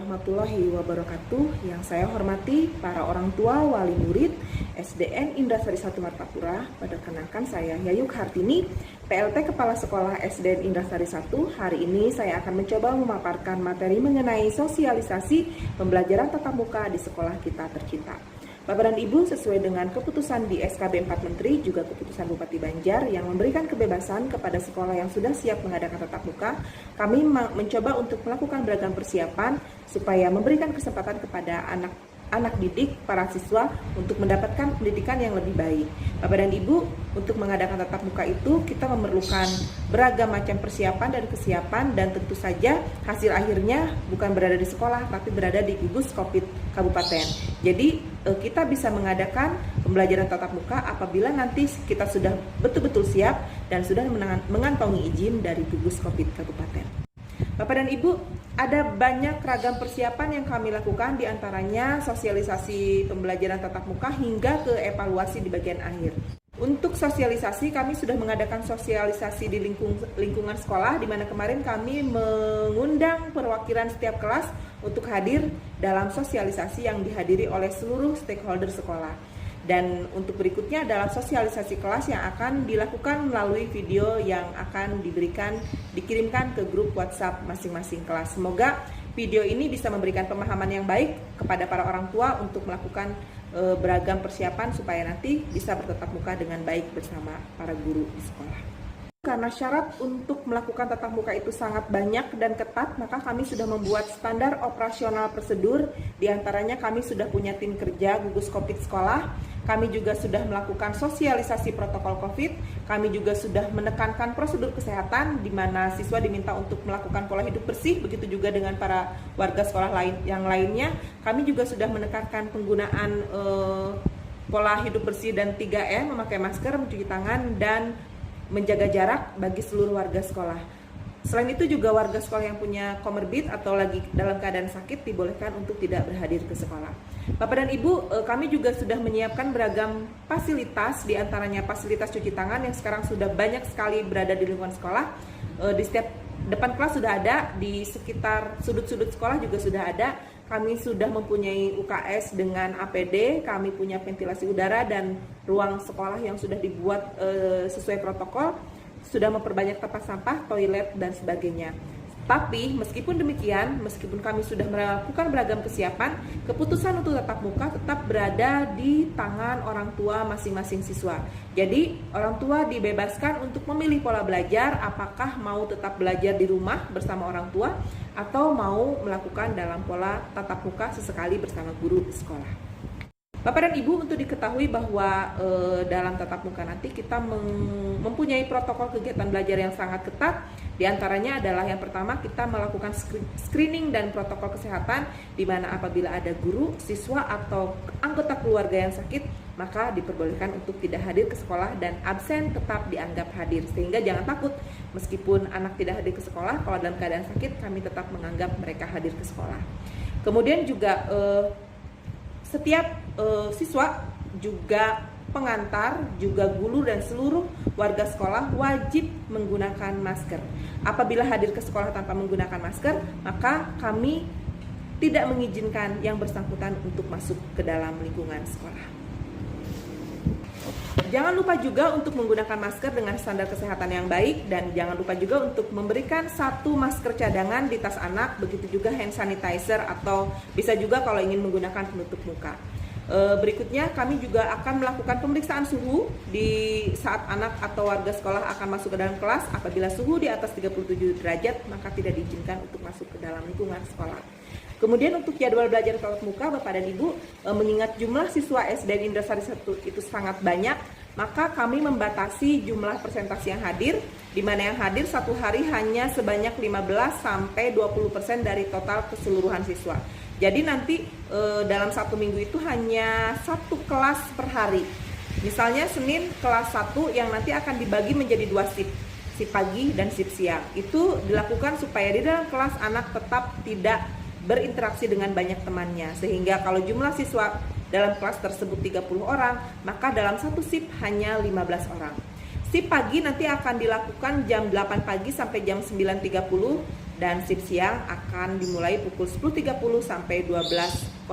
warahmatullahi wabarakatuh. Yang saya hormati para orang tua, wali murid SDN Indrasari 1 Martapura. Perkenalkan saya Yayuk Hartini, PLT Kepala Sekolah SDN Indrasari 1. Hari ini saya akan mencoba memaparkan materi mengenai sosialisasi pembelajaran tatap muka di sekolah kita tercinta. Bapak dan Ibu, sesuai dengan keputusan di SKB 4 Menteri, juga keputusan Bupati Banjar yang memberikan kebebasan kepada sekolah yang sudah siap mengadakan tatap muka, kami mencoba untuk melakukan beragam persiapan supaya memberikan kesempatan kepada anak didik, para siswa untuk mendapatkan pendidikan yang lebih baik. Bapak dan Ibu, untuk mengadakan tatap muka itu kita memerlukan beragam macam persiapan dan kesiapan, dan tentu saja hasil akhirnya bukan berada di sekolah tapi berada di gugus Covid Kabupaten. Jadi kita bisa mengadakan pembelajaran tatap muka apabila nanti kita sudah betul-betul siap dan sudah mengantongi izin dari gugus Covid Kabupaten. Bapak dan Ibu, ada banyak ragam persiapan yang kami lakukan, diantaranya sosialisasi pembelajaran tatap muka hingga ke evaluasi di bagian akhir. Untuk sosialisasi, kami sudah mengadakan sosialisasi di lingkungan sekolah, di mana kemarin kami mengundang perwakilan setiap kelas untuk hadir dalam sosialisasi yang dihadiri oleh seluruh stakeholder sekolah. Dan untuk berikutnya adalah sosialisasi kelas yang akan dilakukan melalui video yang akan dikirimkan ke grup WhatsApp masing-masing kelas. Semoga video ini bisa memberikan pemahaman yang baik kepada para orang tua untuk melakukan beragam persiapan supaya nanti bisa bertatap muka dengan baik bersama para guru di sekolah. Karena syarat untuk melakukan tatap muka itu sangat banyak dan ketat, maka kami sudah membuat standar operasional prosedur. Di antaranya kami sudah punya tim kerja gugus Covid sekolah. Kami juga sudah melakukan sosialisasi protokol Covid. Kami juga sudah menekankan prosedur kesehatan, di mana siswa diminta untuk melakukan pola hidup bersih. Begitu juga dengan para warga sekolah yang lainnya. Kami juga sudah menekankan penggunaan pola hidup bersih dan 3M, memakai masker, mencuci tangan, dan menjaga jarak bagi seluruh warga sekolah. Selain itu juga warga sekolah yang punya comorbid atau lagi dalam keadaan sakit dibolehkan untuk tidak berhadir ke sekolah. Bapak dan Ibu, kami juga sudah menyiapkan beragam fasilitas, diantaranya fasilitas cuci tangan yang sekarang sudah banyak sekali berada di lingkungan sekolah. Di setiap depan kelas sudah ada, di sekitar sudut-sudut sekolah juga sudah ada. Kami sudah mempunyai UKS dengan APD, kami punya ventilasi udara dan ruang sekolah yang sudah dibuat sesuai protokol, sudah memperbanyak tempat sampah, toilet, dan sebagainya. Tapi meskipun demikian, meskipun kami sudah melakukan beragam kesiapan, keputusan untuk tatap muka tetap berada di tangan orang tua masing-masing siswa. Jadi orang tua dibebaskan untuk memilih pola belajar, apakah mau tetap belajar di rumah bersama orang tua atau mau melakukan dalam pola tatap muka sesekali bersama guru di sekolah. Bapak dan Ibu, untuk diketahui bahwa dalam tatap muka nanti kita mempunyai protokol kegiatan belajar yang sangat ketat. Di antaranya adalah yang pertama, kita melakukan screening dan protokol kesehatan, di mana apabila ada guru, siswa, atau anggota keluarga yang sakit, maka diperbolehkan untuk tidak hadir ke sekolah, dan absen tetap dianggap hadir. Sehingga jangan takut, meskipun anak tidak hadir ke sekolah, kalau dalam keadaan sakit, kami tetap menganggap mereka hadir ke sekolah. Kemudian juga setiap siswa, juga pengantar, juga guru, dan seluruh warga sekolah wajib menggunakan masker. Apabila hadir ke sekolah tanpa menggunakan masker, maka kami tidak mengizinkan yang bersangkutan untuk masuk ke dalam lingkungan sekolah. Jangan lupa juga untuk menggunakan masker dengan standar kesehatan yang baik, dan jangan lupa juga untuk memberikan 1 masker cadangan di tas anak, begitu juga hand sanitizer, atau bisa juga kalau ingin menggunakan penutup muka. Berikutnya kami juga akan melakukan pemeriksaan suhu di saat anak atau warga sekolah akan masuk ke dalam kelas. Apabila suhu di atas 37 derajat, maka tidak diizinkan untuk masuk ke dalam lingkungan sekolah. Kemudian untuk jadwal belajar tatap muka, Bapak dan Ibu, mengingat jumlah siswa SDN Indrasari 1 itu sangat banyak, maka kami membatasi jumlah persentase yang hadir, di mana yang hadir satu hari hanya sebanyak 15-20% dari total keseluruhan siswa. Jadi nanti dalam 1 minggu itu hanya 1 kelas per hari. Misalnya Senin kelas 1 yang nanti akan dibagi menjadi 2 shift, shift pagi dan shift siang. Itu dilakukan supaya di dalam kelas anak tetap tidak berinteraksi dengan banyak temannya. Sehingga kalau jumlah siswa dalam kelas tersebut 30 orang, maka dalam 1 shift hanya 15 orang. Shift pagi nanti akan dilakukan jam 8 pagi sampai jam 9.30 dan shift siang akan dimulai pukul 10.30 sampai 12.00.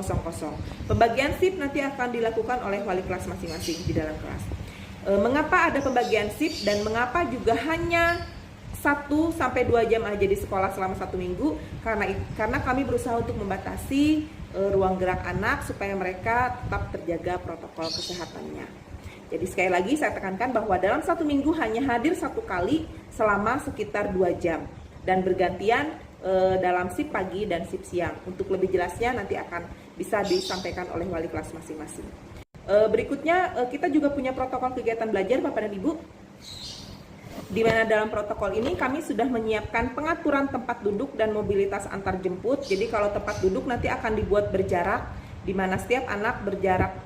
Pembagian shift nanti akan dilakukan oleh wali kelas masing-masing di dalam kelas. Mengapa ada pembagian shift dan mengapa juga hanya 1 sampai 2 jam aja di sekolah selama 1 minggu? Karena kami berusaha untuk membatasi ruang gerak anak supaya mereka tetap terjaga protokol kesehatannya. Jadi sekali lagi saya tekankan bahwa dalam 1 minggu hanya hadir 1 kali selama sekitar 2 jam dan bergantian dalam shift pagi dan shift siang. Untuk lebih jelasnya nanti akan bisa disampaikan oleh wali kelas masing-masing. Berikutnya kita juga punya protokol kegiatan belajar Bapak dan Ibu, di mana dalam protokol ini kami sudah menyiapkan pengaturan tempat duduk dan mobilitas antar jemput. Jadi kalau tempat duduk nanti akan dibuat berjarak, di mana setiap anak berjarak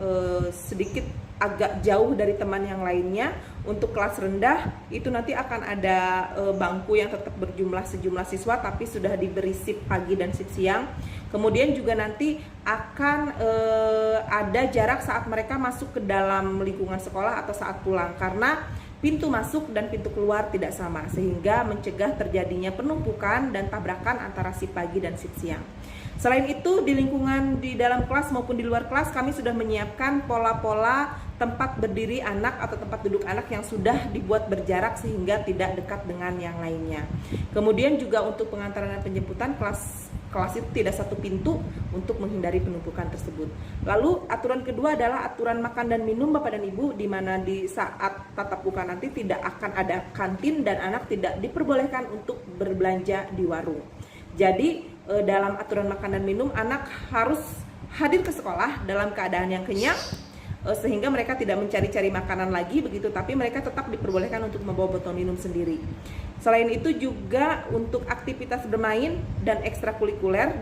sedikit agak jauh dari teman yang lainnya. Untuk kelas rendah itu nanti akan ada bangku yang tetap berjumlah sejumlah siswa tapi sudah diberi shift pagi dan shift siang. Kemudian juga nanti akan ada jarak saat mereka masuk ke dalam lingkungan sekolah atau saat pulang, karena pintu masuk dan pintu keluar tidak sama sehingga mencegah terjadinya penumpukan dan tabrakan antara shift pagi dan shift siang. Selain itu, di lingkungan di dalam kelas maupun di luar kelas kami sudah menyiapkan pola-pola tempat berdiri anak atau tempat duduk anak yang sudah dibuat berjarak sehingga tidak dekat dengan yang lainnya. Kemudian juga untuk pengantaran dan penjemputan kelas itu tidak satu pintu untuk menghindari penumpukan tersebut. Lalu aturan kedua adalah aturan makan dan minum Bapak dan Ibu, di mana di saat tatap muka nanti tidak akan ada kantin dan anak tidak diperbolehkan untuk berbelanja di warung. Jadi dalam aturan makan dan minum anak harus hadir ke sekolah dalam keadaan yang kenyang sehingga mereka tidak mencari-cari makanan lagi begitu, tapi mereka tetap diperbolehkan untuk membawa botol minum sendiri. Selain itu juga untuk aktivitas bermain dan ekstrakurikuler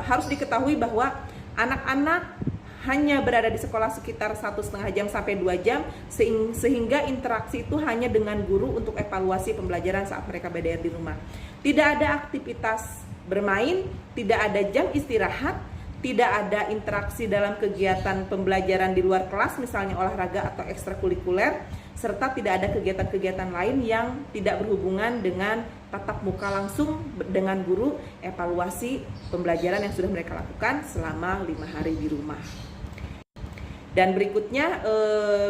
harus diketahui bahwa anak-anak hanya berada di sekolah sekitar 1,5 jam sampai 2 jam sehingga interaksi itu hanya dengan guru untuk evaluasi pembelajaran saat mereka belajar di rumah. Tidak ada aktivitas bermain, tidak ada jam istirahat, tidak ada interaksi dalam kegiatan pembelajaran di luar kelas, misalnya olahraga atau ekstrakurikuler, serta tidak ada kegiatan-kegiatan lain yang tidak berhubungan dengan tatap muka langsung dengan guru, evaluasi pembelajaran yang sudah mereka lakukan selama 5 hari di rumah. Dan berikutnya,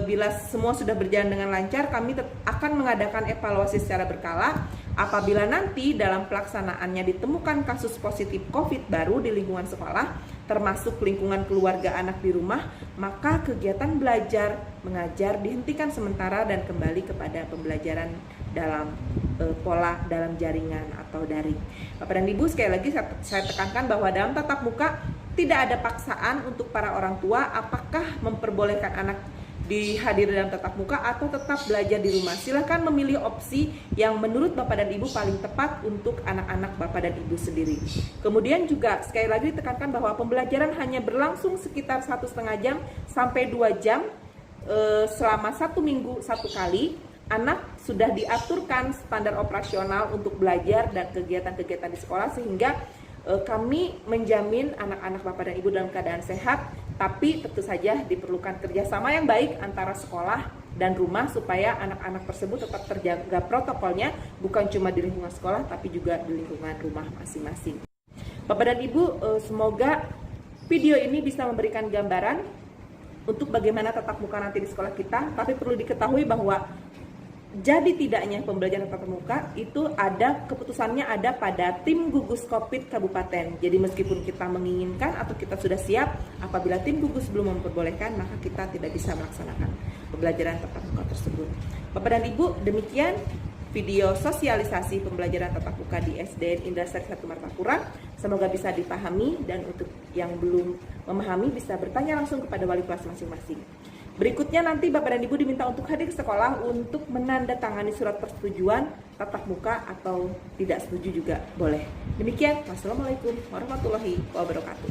bila semua sudah berjalan dengan lancar, kami akan mengadakan evaluasi secara berkala. Apabila nanti dalam pelaksanaannya ditemukan kasus positif COVID baru di lingkungan sekolah, termasuk lingkungan keluarga anak di rumah, maka kegiatan belajar mengajar dihentikan sementara dan kembali kepada pembelajaran dalam pola dalam jaringan atau daring. Bapak dan Ibu, sekali lagi saya tekankan bahwa dalam tatap muka tidak ada paksaan untuk para orang tua apakah memperbolehkan anak dihadir dalam tatap muka atau tetap belajar di rumah. Silakan memilih opsi yang menurut Bapak dan Ibu paling tepat untuk anak-anak Bapak dan Ibu sendiri. Kemudian juga sekali lagi ditekankan bahwa pembelajaran hanya berlangsung sekitar 1,5 jam sampai 2 jam selama 1 minggu 1 kali. Anak sudah diaturkan standar operasional untuk belajar dan kegiatan-kegiatan di sekolah sehingga kami menjamin anak-anak Bapak dan Ibu dalam keadaan sehat, tapi tentu saja diperlukan kerjasama yang baik antara sekolah dan rumah supaya anak-anak tersebut tetap terjaga protokolnya, bukan cuma di lingkungan sekolah tapi juga di lingkungan rumah masing-masing. Bapak dan Ibu, semoga video ini bisa memberikan gambaran untuk bagaimana tatap muka nanti di sekolah kita, tapi perlu diketahui bahwa jadi tidaknya pembelajaran tatap muka itu keputusannya ada pada tim gugus COVID kabupaten. Jadi meskipun kita menginginkan atau kita sudah siap, apabila tim gugus belum memperbolehkan, maka kita tidak bisa melaksanakan pembelajaran tatap muka tersebut. Bapak dan Ibu, demikian video sosialisasi pembelajaran tatap muka di SDN Indrasari 1 Martapura. Semoga bisa dipahami dan untuk yang belum memahami bisa bertanya langsung kepada wali kelas masing-masing. Berikutnya nanti Bapak dan Ibu diminta untuk hadir ke sekolah untuk menandatangani surat persetujuan tatap muka atau tidak setuju juga boleh. Demikian, wassalamualaikum warahmatullahi wabarakatuh.